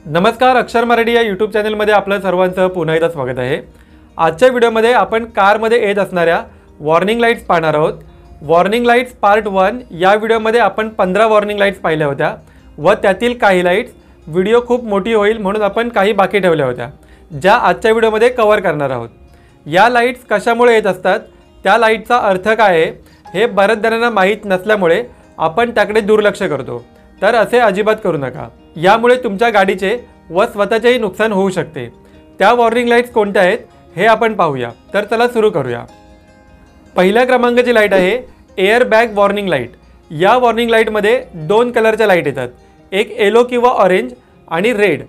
नमस्कार, अक्षर मराठी या यूट्यूब चॅनलमध्ये आपलं सर्वांचं पुन्हा एकदा स्वागत आहे। आजच्या व्हिडिओमध्ये आपण कारमध्ये येत असणाऱ्या वॉर्निंग लाईट्स पाहणार आहोत। वॉर्निंग लाईट्स पार्ट 1 या व्हिडिओमध्ये आपण 15 वॉर्निंग लाईट्स पाहिल्या होत्या व त्यातील काही लाईट्स व्हिडिओ खूप मोठी होईल म्हणून आपण काही बाकी ठेवल्या होत्या, ज्या आजच्या व्हिडिओमध्ये कव्हर करणार आहोत। या लाईट्स कशामुळे येत असतात, त्या लाईटचा अर्थ काय आहे हे बऱ्याच जणांना माहीत नसल्यामुळे आपण त्याकडे दुर्लक्ष करतो, तर असे अजिबात करू नका। यामुळे तुमच्या गाडीचे व स्वतःचेही नुकसान होऊ शकते। त्या वॉर्निंग लाईट्स कोणत्या आहेत हे आपण पाहूया। तर चला सुरू करूया। पहिल्या क्रमांकाची लाईट आहे एअर बॅग वॉर्निंग लाईट। या वॉर्निंग लाईटमध्ये दोन कलरच्या लाईट येतात, एक येलो किंवा ऑरेंज आणि रेड।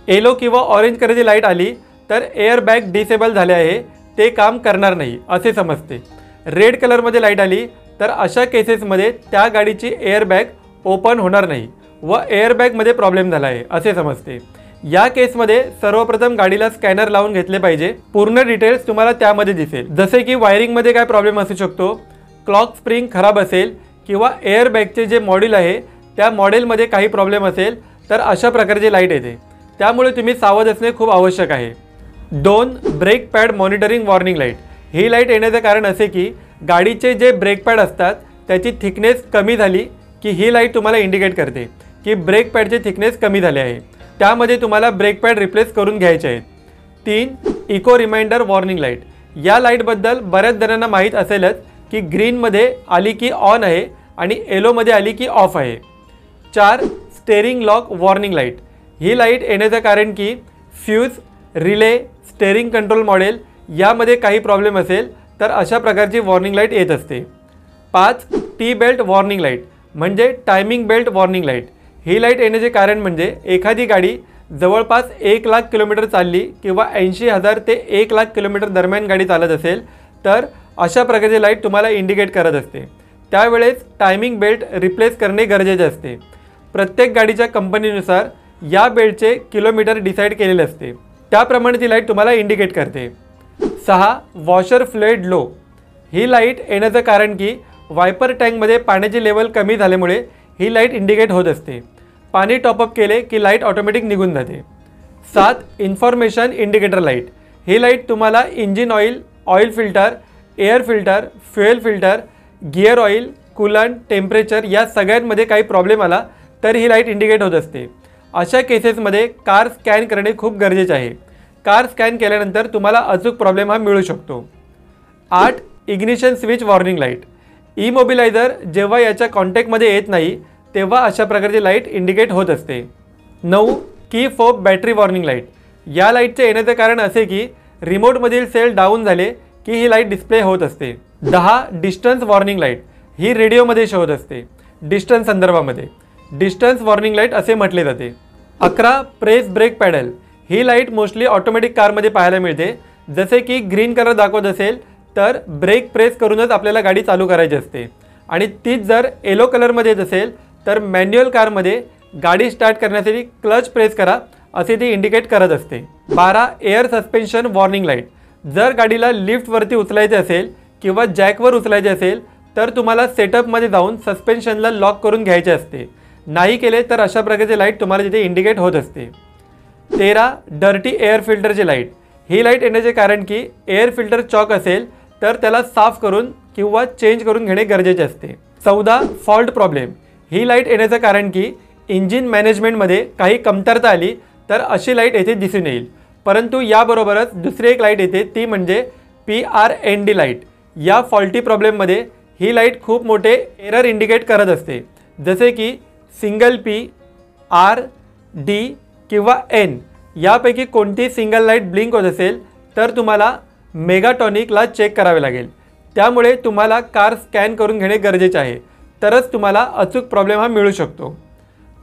येलो किंवा ऑरेंज कलरची लाईट आली तर एअर बॅग डिसेबल झाले आहे, ते काम करणार नाही असे समजते। रेड कलरमध्ये लाईट आली तर अशा केसेसमध्ये त्या गाडीची एअर बॅग ओपन होणार नाही व एअरबॅगमध्ये प्रॉब्लेम झाला आहे असे समजते। या केसमध्ये सर्वप्रथम गाडीला स्कॅनर लावून घेतले पाहिजे। पूर्ण डिटेल्स तुम्हाला त्यामध्ये दिसेल, जसे की वायरिंगमध्ये काय प्रॉब्लेम असू शकतो, क्लॉक स्प्रिंग खराब असेल किंवा एअरबॅगचे जे मॉड्यूल आहे त्या मॉडेलमध्ये काही प्रॉब्लेम असेल तर अशा प्रकारची लाईट येते। त्यामुळे तुम्ही सावध असणे खूप आवश्यक आहे। 2 brake pad monitoring warning light. ही लाईट येण्याचे कारण असे की गाडीचे जे ब्रेक पॅड असतात त्याची थिकनेस कमी झाली की ही लाईट तुम्हाला इंडिकेट करते की ब्रेक पॅडचे थिकनेस कमी झाले आहे, त्यामध्ये तुम्हाला ब्रेक पॅड रिप्लेस करून घ्यायचे आहेत। 3 इको रिमाइंडर वॉर्निंग लाईट। या लाईटबद्दल बऱ्याच जणांना माहीत असेलच की ग्रीनमध्ये आली की ऑन आहे आणि येलोमध्ये आली की ऑफ आहे। 4 स्टेअरिंग लॉक वॉर्निंग लाईट। ही लाईट येण्याचं कारण की fuse, relay, steering control model यामध्ये काही प्रॉब्लेम असेल तर अशा प्रकारची वॉर्निंग लाईट येत असते। 5 टी बेल्ट वॉर्निंग लाईट म्हणजे टायमिंग बेल्ट वॉर्निंग लाईट। ही लाईट येण्याचे कारण म्हणजे एखादी गाडी जवळपास 1 लाख किलोमीटर चालली किंवा 80,000 ते 1 लाख किलोमीटर दरम्यान गाडी चालत असेल तर अशा प्रकारची लाईट तुम्हाला इंडिकेट करत असते। त्यावेळेस टायमिंग बेल्ट रिप्लेस करणे गरजेचे असते। प्रत्येक गाडीच्या कंपनीनुसार या बेल्टचे किलोमीटर डिसाईड केलेले असते, त्याप्रमाणे ती लाईट तुम्हाला इंडिकेट करते। 6 वॉशर फ्लुइड लो। ही लाईट येण्याचं कारण की वायपर टँकमध्ये पाण्याची लेवल कमी झाल्यामुळे ही लाईट इंडिकेट होत असते। पाणी टॉपअप केले की लाईट ऑटोमॅटिक निघून जाते। 7 इन्फॉर्मेशन इंडिकेटर लाईट। ही लाईट तुम्हाला engine oil, oil filter, air filter, fuel filter, gear oil, coolant, temperature या सगळ्यांमध्ये काही प्रॉब्लेम आला तर ही लाईट इंडिकेट होत असते। अशा केसेसमध्ये कार स्कॅन करणे खूप गरजेचे आहे। कार स्कॅन केल्यानंतर तुम्हाला अचूक प्रॉब्लेम हा मिळू शकतो। 8 इग्निशन स्विच वॉर्निंग लाईट। इमोबिलायझर जेव्हा याच्या कॉन्टॅक्टमध्ये येत नाही तेव्हा अशा प्रकारची लाईट इंडिकेट होत असते। 9 की फोब बॅटरी वॉर्निंग लाईट। या लाईटचे येण्याचे कारण असे की रिमोटमधील सेल डाऊन झाले की ही लाईट डिस्प्ले होत असते। 10 डिस्टन्स वॉर्निंग लाईट। ही रेडिओमध्ये शो होत असते डिस्टन्स संदर्भामध्ये, डिस्टन्स वॉर्निंग लाईट असे म्हटले जाते। 11 प्रेस ब्रेक पॅडल। ही लाईट मोस्टली ऑटोमॅटिक कारमध्ये पाहायला मिळते, जसे की ग्रीन कलर दाखवत असेल तर ब्रेक प्रेस करूनच आपल्याला गाडी चालू करायची असते आणि तीच जर येलो कलरमध्ये येत असेल तर मॅन्युअल कारमध्ये गाडी स्टार्ट करण्यासाठी क्लच प्रेस करा असे ती इंडिकेट करत असते। 12 एअर सस्पेन्शन वॉर्निंग लाईट। जर गाडीला लिफ्टवरती उचलायचे असेल किंवा जॅकवर उचलायचे असेल तर तुम्हाला सेटअपमध्ये जाऊन सस्पेन्शनला लॉक करून घ्यायचे असते, नाही केले तर अशा प्रकारची लाईट तुम्हाला तिथे इंडिकेट होत असते। 13 डर्टी एअर फिल्टरची लाईट। ही लाईट येण्याचे कारण की एअर फिल्टर चॉक असेल तर त्याला साफ करून किंवा चेंज करून घेणे गरजेचे असते। 14 फॉल्ट प्रॉब्लेम। ही लाईट येण्याचं कारण की इंजिन मॅनेजमेंटमध्ये काही कमतरता आली तर अशी लाईट येथे दिसून येईल, परंतु याबरोबरच दुसरी एक लाईट येते ती म्हणजे PRND लाईट। या फॉल्टी प्रॉब्लेममध्ये ही लाईट खूप मोठे एरर इंडिकेट करत असते, जसे की सिंगल P, R, D किंवा N यापैकी कोणती सिंगल लाईट ब्लिंक होत असेल तर तुम्हाला मेगाटॉनिकला चेक करावे लागेल। त्यामुळे तुम्हाला कार स्कॅन करून घेणे गरजेचे आहे, तरच तुम्हाला अचूक प्रॉब्लेम हा मिळू शकतो।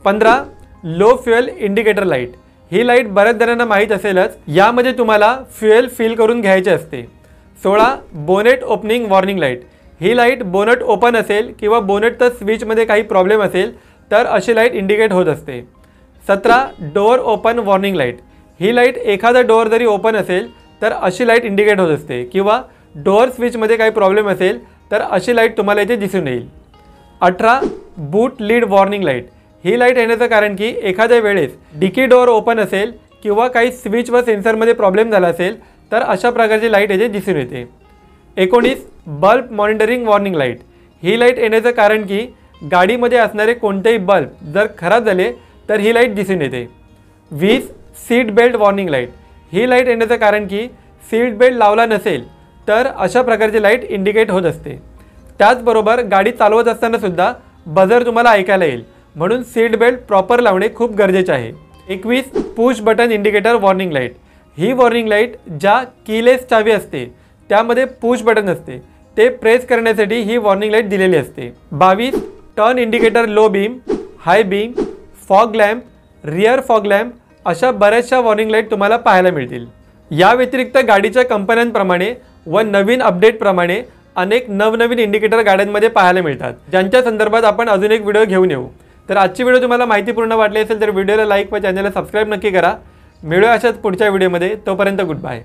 15 लो फ्युएल इंडिकेटर लाईट। ही लाईट बऱ्याच जणांना माहीत असेलच, यामध्ये तुम्हाला फ्युएल फिल करून घ्यायचे असते। 16 बोनेट ओपनिंग वॉर्निंग लाईट। ही लाईट बोनेट ओपन असेल किंवा बोनेटच्या स्विचमध्ये काही प्रॉब्लेम असेल तर अशी लाईट इंडिकेट होत असते। 17 डोअर ओपन वॉर्निंग लाईट। ही लाईट एखादा डोअर जरी ओपन असेल तर अशी लाईट इंडिकेट होत असते किंवा डोअर स्विचमध्ये काही प्रॉब्लेम असेल तर अशी लाईट तुम्हाला इथे दिसून येईल। 18 बूट लीड वॉर्निंग लाईट। ही लाईट येण्याचं कारण की एखाद्या वेळेस डिकी डोअर ओपन असेल किंवा काही स्विच व सेन्सरमध्ये प्रॉब्लेम झाला असेल तर अशा प्रकारची लाईट येथे दिसून येते. 19 बल्ब मॉनिटरिंग वॉर्निंग लाईट. ही लाईट येण्याचं कारण की गाडीमध्ये असणारे कोणतेही बल्ब जर खराब झाले तर ही लाईट दिसून येते. 20 सीट बेल्ट वॉर्निंग लाईट. ही लाईट येण्याचं कारण की सीट बेल्ट लावला नसेल तर अशा प्रकारची लाईट इंडिकेट होत असते. त्याचबरोबर गाडी चालवत असताना सुद्धा बजर तुम्हाला ऐकायला येईल, म्हणून सीट बेल्ट प्रॉपर लावणे खूप गरजेचे आहे. 21 push button indicator warning light. ही वॉर्निंग लाईट ज्या कीलेस चावी असते त्यामध्ये पुश बटन असते, ते प्रेस करण्यासाठी ही वॉर्निंग लाईट दिलेली असते. 22 turn indicator low beam, high beam, fog lamp, rear fog lamp अशा बऱ्याचशा वॉर्निंग लाईट तुम्हाला पाहायला मिळतील. या व्यतिरिक्त गाडीच्या कंपन्यांप्रमाणे व नवीन अपडेटप्रमाणे अनेक नवनवीन इंडिकेटर गाड्यांमध्ये पाहायला मिळतात, ज्यांच्या संदर्भात आपण अजून एक व्हिडिओ घेऊन येऊ. तर आजची व्हिडिओ तुम्हाला माहितीपूर्ण वाटली असेल तर व्हिडिओला लाईक व चॅनलला सबस्क्राईब नक्की करा. मिळूया अशाच पुढच्या व्हिडिओमध्ये. तोपर्यंत गुड बाय.